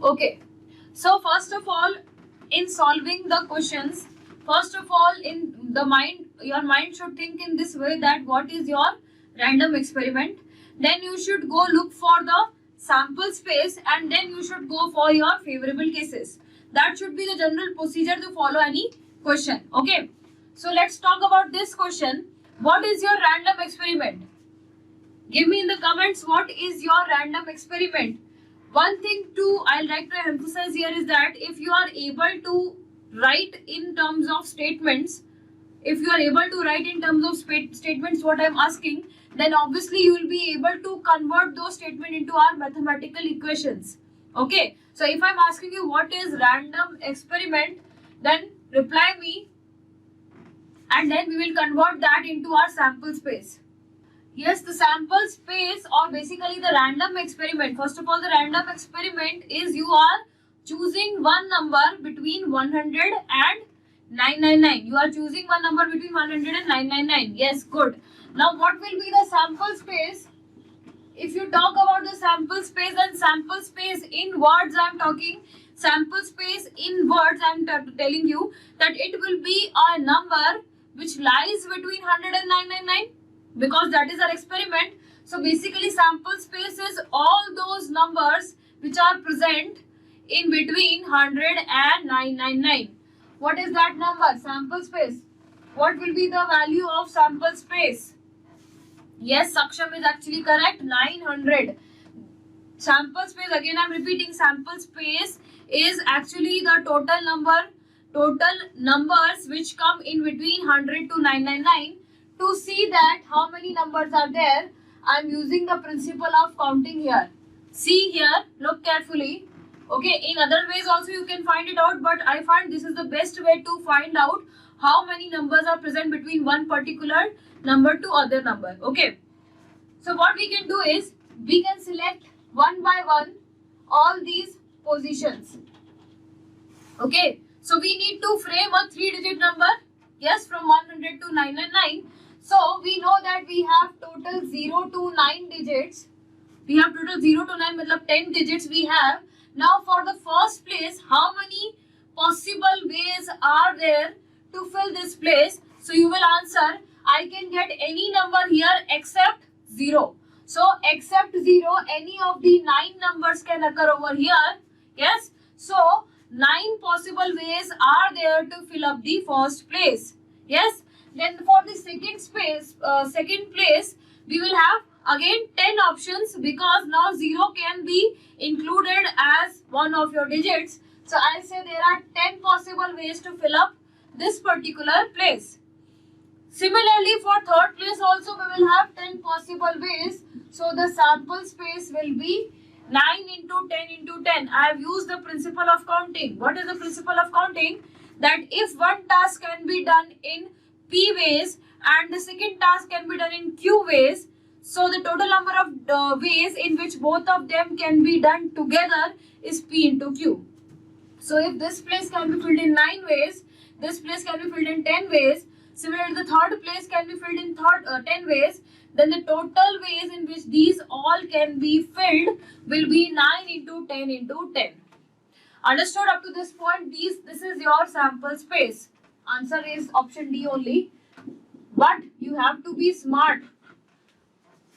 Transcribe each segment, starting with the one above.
Okay. So first of all, in solving the questions, first of all, in the mind, your mind should think in this way that what is your random experiment. Then you should go look for the sample space and then you should go for your favorable cases. That should be the general procedure to follow any question. Okay. So let's talk about this question. What is your random experiment? Give me in the comments what is your random experiment. One thing too I'll like to emphasize here is that if you are able to write in terms of statements, if you are able to write in terms of statements what I'm asking, then obviously you will be able to convert those statements into our mathematical equations. Okay, so if I'm asking you what is random experiment, then reply me and then we will convert that into our sample space. Yes, the sample space or basically the random experiment. First of all, the random experiment is you are choosing one number between 100 and 999. You are choosing one number between 100 and 999. Yes, good. Now, what will be the sample space? If you talk about the sample space, then sample space in words I am talking. Sample space in words I am telling you that it will be a number which lies between 100 and 999. Because that is our experiment. So basically sample space is all those numbers which are present in between 100 and 999. What is that number? Sample space. What will be the value of sample space? Yes, Saksham is actually correct. 900. Sample space, again I am repeating, sample space is actually the total numbers which come in between 100 to 999. To see that how many numbers are there, I am using the principle of counting here. See here, look carefully. Okay, in other ways also you can find it out, but I find this is the best way to find out how many numbers are present between one particular number to other number. Okay, so what we can do is, we can select one by one all these positions. Okay, so we need to frame a 3-digit number. Yes, from 100 to 999. So we know that we have total 0 to 9 digits. We have total 0 to 9, matlab 10 digits we have. Now for the first place, how many possible ways are there to fill this place? So you will answer, I can get any number here except 0. So except 0, any of the 9 numbers can occur over here. Yes. So 9 possible ways are there to fill up the first place. Yes. Then for the second place, we will have again 10 options because now 0 can be included as one of your digits. So I'll say there are 10 possible ways to fill up this particular place. Similarly, for third place also we will have 10 possible ways. So the sample space will be 9 into 10 into 10. I have used the principle of counting. What is the principle of counting? That if one task can be done in P ways and the second task can be done in Q ways, so the total number of ways in which both of them can be done together is P into Q. So if this place can be filled in 9 ways, this place can be filled in 10 ways, similarly the third place can be filled in 10 ways, then the total ways in which these all can be filled will be 9 into 10 into 10. Understood up to this point? This is your sample space. Answer is option D only. But you have to be smart.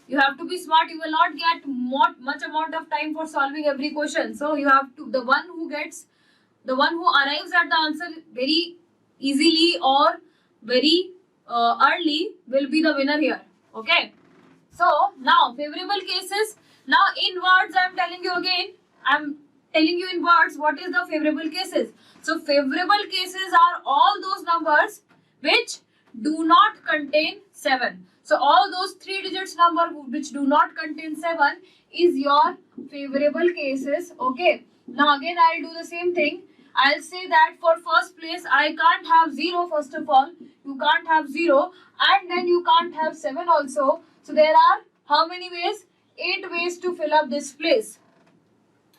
You have to be smart. You will not get much amount of time for solving every question. So you have to, the one who arrives at the answer very easily or very early will be the winner here. Okay. So now favorable cases. Now in words I am telling you again. I am telling you in words what is the favorable cases. So favorable cases are all those numbers which do not contain 7. So all those 3 digits number which do not contain 7 is your favorable cases. Okay. Now again I will do the same thing. I'll say that for first place I can't have 0 first of all. You can't have 0 and then you can't have 7 also. So there are how many ways? 8 ways to fill up this place.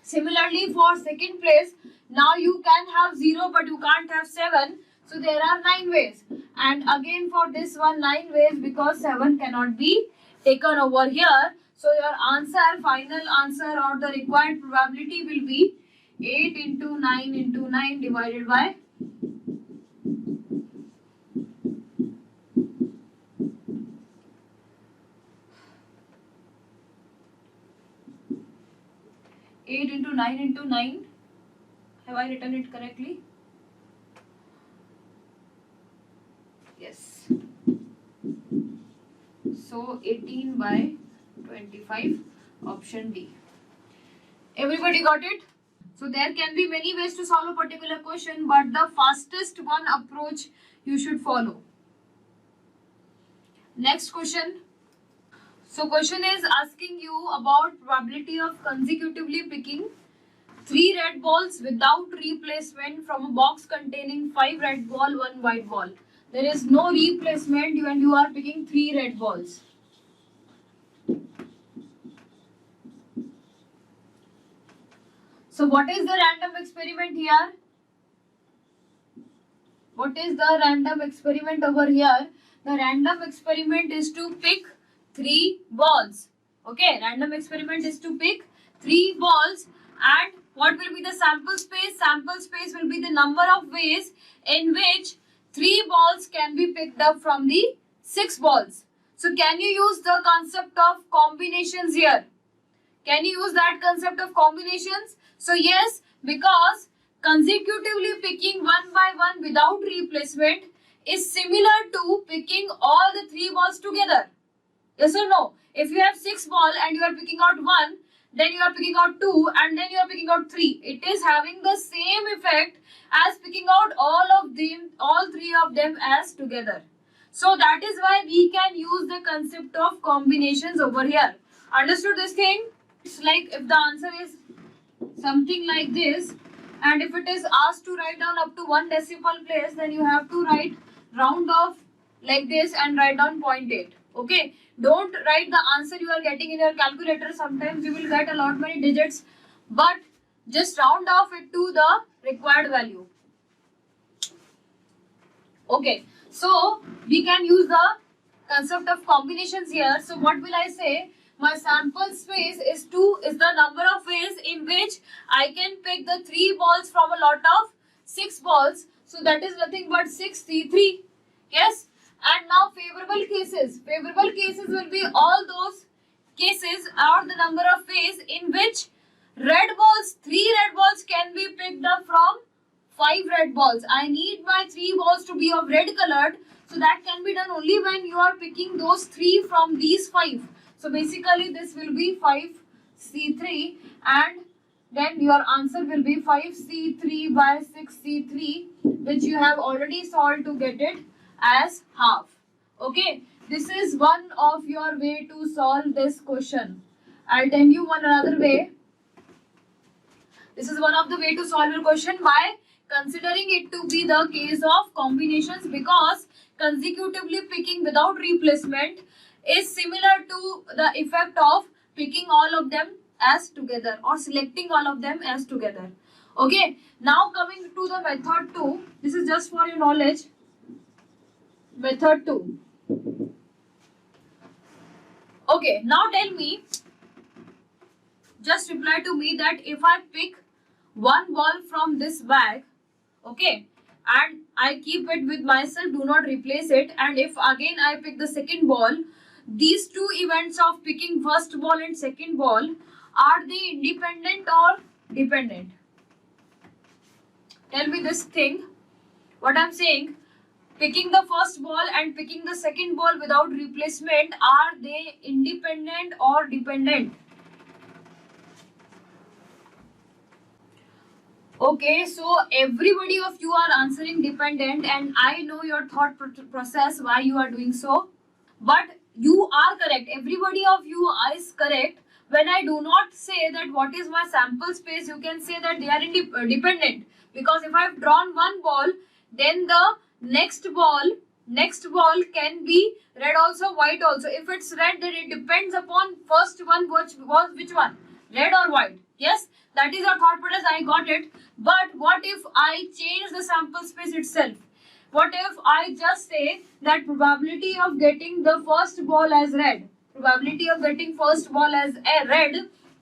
Similarly for second place, now you can have 0 but you can't have 7. So there are 9 ways. And again for this one 9 ways because 7 cannot be taken over here. So your answer, final answer or the required probability will be 8 into 9 divided by 8 into 9 into 9. Have I written it correctly? Yes. So 18 by 25, option D. Everybody got it? So there can be many ways to solve a particular question, but the fastest one approach you should follow. Next question. So question is asking you about probability of consecutively picking 3 red balls without replacement from a box containing 5 red ball, 1 white ball. There is no replacement and you are picking 3 red balls. So what is the random experiment here? What is the random experiment over here? The random experiment is to pick 3 balls. Okay, random experiment is to pick 3 balls, and what will be the sample space? Sample space will be the number of ways in which 3 balls can be picked up from the 6 balls. So can you use the concept of combinations here? Can you use that concept of combinations? So yes, because consecutively picking 1 by 1 without replacement is similar to picking all the 3 balls together. Yes or no? If you have 6 balls and you are picking out 1, then you are picking out 2, and then you are picking out 3. It is having the same effect as picking out all 3 of them as together. So that is why we can use the concept of combinations over here. Understood this thing? It's like if the answer is something like this, and if it is asked to write down up to 1 decimal place, then you have to write round off like this and write down 0.8. Okay, don't write the answer you are getting in your calculator. Sometimes you will get a lot many digits, but just round off it to the required value. Okay, so we can use the concept of combinations here. So what will I say? My sample space is 2 is the number of ways in which I can pick the 3 balls from a lot of 6 balls. So that is nothing but 6 C3. Yes. And now favorable cases. Favorable cases will be all those cases or the number of ways in which 3 red balls can be picked up from 5 red balls. I need my 3 balls to be of red colored. So that can be done only when you are picking those 3 from these 5. So basically this will be 5C3, and then your answer will be 5C3 by 6C3, which you have already solved to get it as half. Okay, this is one of your way to solve this question. I'll tell you one another way. This is one of the way to solve your question by considering it to be the case of combinations, because consecutively picking without replacement is similar to the effect of picking all of them as together or selecting all of them as together. Okay, now coming to the method 2. This is just for your knowledge. Method 2. Okay, now tell me, just reply to me that if I pick 1 ball from this bag, okay, and I keep it with myself, do not replace it, and if again I pick the second ball, these 2 events of picking first ball and second ball, are they independent or dependent? Tell me this thing. What I'm saying, picking the first ball and picking the second ball without replacement, are they independent or dependent? Okay, so everybody of you are answering dependent, and I know your thought process why you are doing so. But you are correct. Everybody of you is correct. When I do not say that what is my sample space, you can say that they are dependent. Because if I have drawn 1 ball, then the next ball can be red also, white also. If it's red, then it depends upon first one, which one, red or white. Yes, that is your thought process. I got it. But what if I change the sample space itself? What if I just say that probability of getting the first ball as red, probability of getting first ball as a red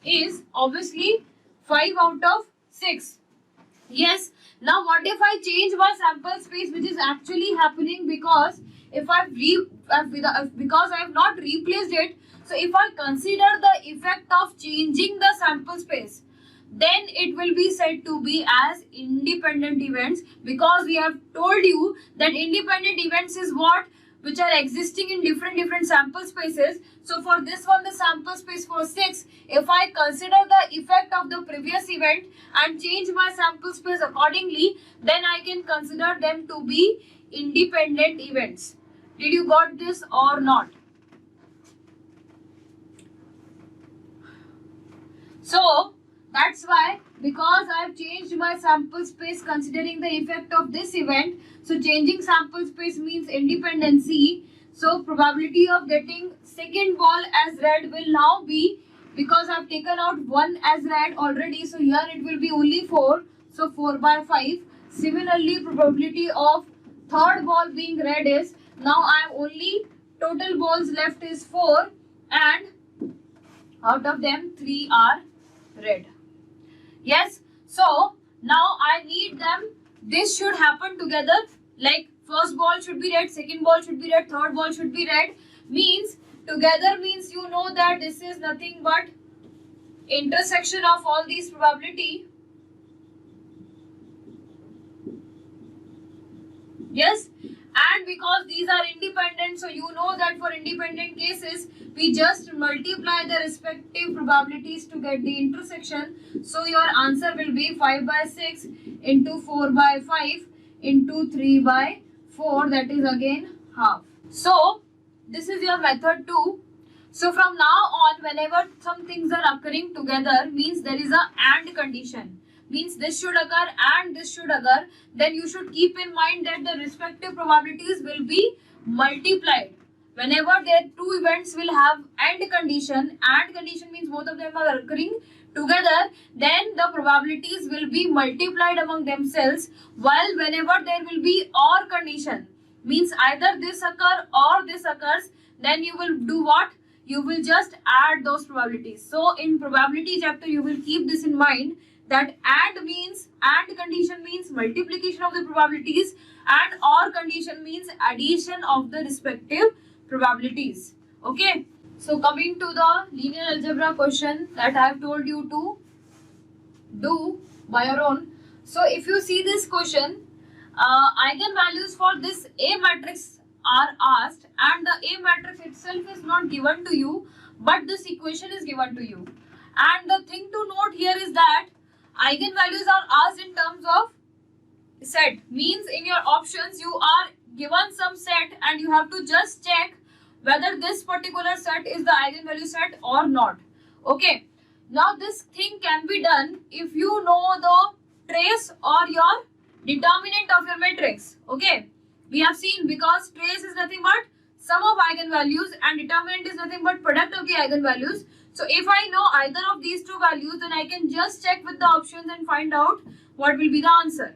is obviously 5 out of 6. Yes. Now what if I change my sample space, which is actually happening because if because I have not replaced it. So if I consider the effect of changing the sample space, then it will be said to be as independent events, because we have told you that independent events is what, which are existing in different sample spaces. So for this one, the sample space for 6, if I consider the effect of the previous event and change my sample space accordingly, then I can consider them to be independent events. Did you got this or not? So that's why, because I have changed my sample space considering the effect of this event, so changing sample space means independency. So probability of getting second ball as red will now be, because I have taken out 1 as red already, so here it will be only 4, so 4 by 5. Similarly, probability of third ball being red is, now I have only total balls left is 4, and out of them 3 are red. Yes, so now I need them, this should happen together, like first ball should be red, second ball should be red, third ball should be red, means together means you know that this is nothing but intersection of all these probability. Yes, and because these are independent, so you know that for independent cases we just multiply the respective probabilities to get the intersection. So your answer will be 5 by 6 into 4 by 5 into 3 by 4, that is again half. So this is your method 2. So from now on, whenever some things are occurring together, means there is a AND condition, means this should occur and this should occur, then you should keep in mind that the respective probabilities will be multiplied. Whenever there two events will have AND condition means both of them are occurring together, then the probabilities will be multiplied among themselves, while whenever there will be OR condition, means either this occur or this occurs, then you will do what? You will just add those probabilities. So in probability chapter, you will keep this in mind, that AND condition means multiplication of the probabilities, and OR condition means addition of the respective probabilities. Okay. So coming to the linear algebra question that I have told you to do by your own. So if you see this question, eigenvalues for this A matrix are asked, and the A matrix itself is not given to you, but this equation is given to you. And the thing to note here is that eigenvalues are asked in terms of set, means in your options you are given some set and you have to just check whether this particular set is the eigenvalue set or not. Okay, now this thing can be done if you know the trace or your determinant of your matrix. Okay, we have seen, because trace is nothing but sum of eigenvalues and determinant is nothing but product of the eigenvalues. So if I know either of these two values, then I can just check with the options and find out what will be the answer.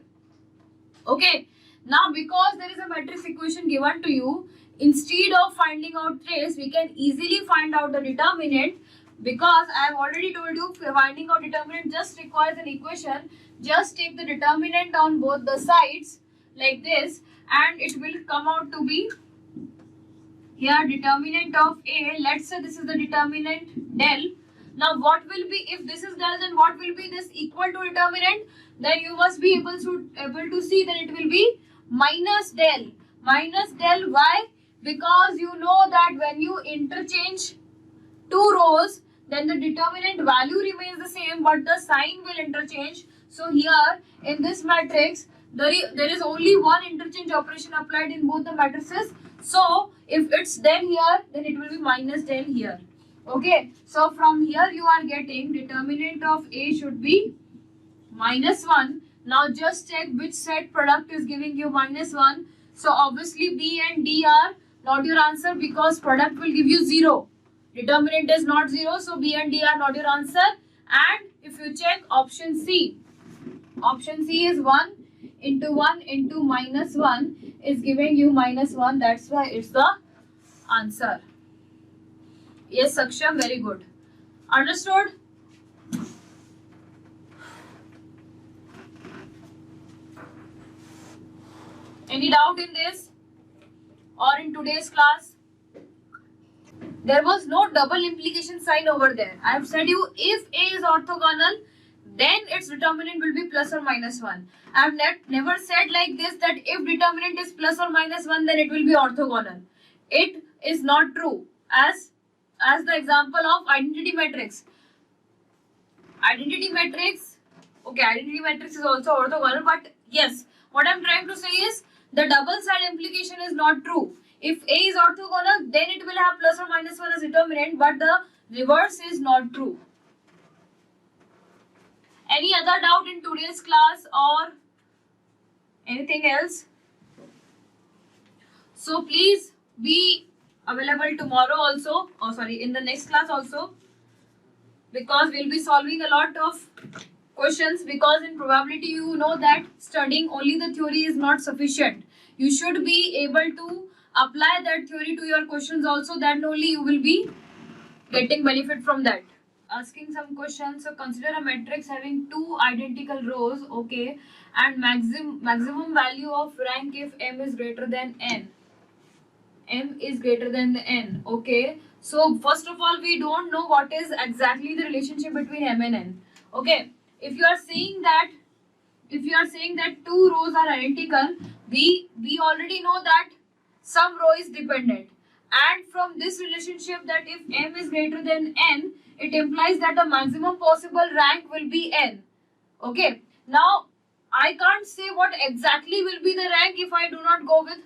Okay, now because there is a matrix equation given to you, instead of finding out trace, we can easily find out the determinant, because I have already told you finding out determinant just requires an equation. Just take the determinant on both the sides like this, and it will come out to be here determinant of A. Let's say this is the determinant del. Now what will be, if this is del, then what will be this equal to determinant? Then you must be able to see that it will be minus del. Minus del, why? Because you know that when you interchange two rows, then the determinant value remains the same, but the sign will interchange. So here in this matrix, there is only one interchange operation applied in both the matrices. So if it's del here, then it will be minus del here. Okay, so from here you are getting determinant of A should be -1. Now just check which set product is giving you -1. So obviously B and D are not your answer, because product will give you 0. Determinant is not 0, so B and D are not your answer. And if you check option C is 1 into 1 into -1 is giving you -1. That's why it's the answer. Yes, Saksham, very good. Understood? Any doubt in this or in today's class? There was no double implication sign over there. I have said you, if A is orthogonal, then its determinant will be plus or minus 1. I have never said like this that if determinant is plus or minus 1, then it will be orthogonal. It is not true. As the example of identity matrix. Identity matrix is also orthogonal, but yes, what I am trying to say is the double side implication is not true. If A is orthogonal, then it will have plus or minus 1 as determinant, but the reverse is not true. Any other doubt in today's class or anything else? So please be available tomorrow also, in the next class also, because we'll be solving a lot of questions, because in probability you know that studying only the theory is not sufficient. You should be able to apply that theory to your questions also, then only you will be getting benefit from that. Asking some questions. So consider a matrix having two identical rows, okay, and maximum value of rank if m is greater than n. M is greater than n, okay. So first of all, we don't know what is exactly the relationship between m and n, okay. If you are saying that two rows are identical, we already know that some row is dependent, and from this relationship that if m is greater than n, it implies that the maximum possible rank will be n, okay. Now I can't say what exactly will be the rank if I do not go with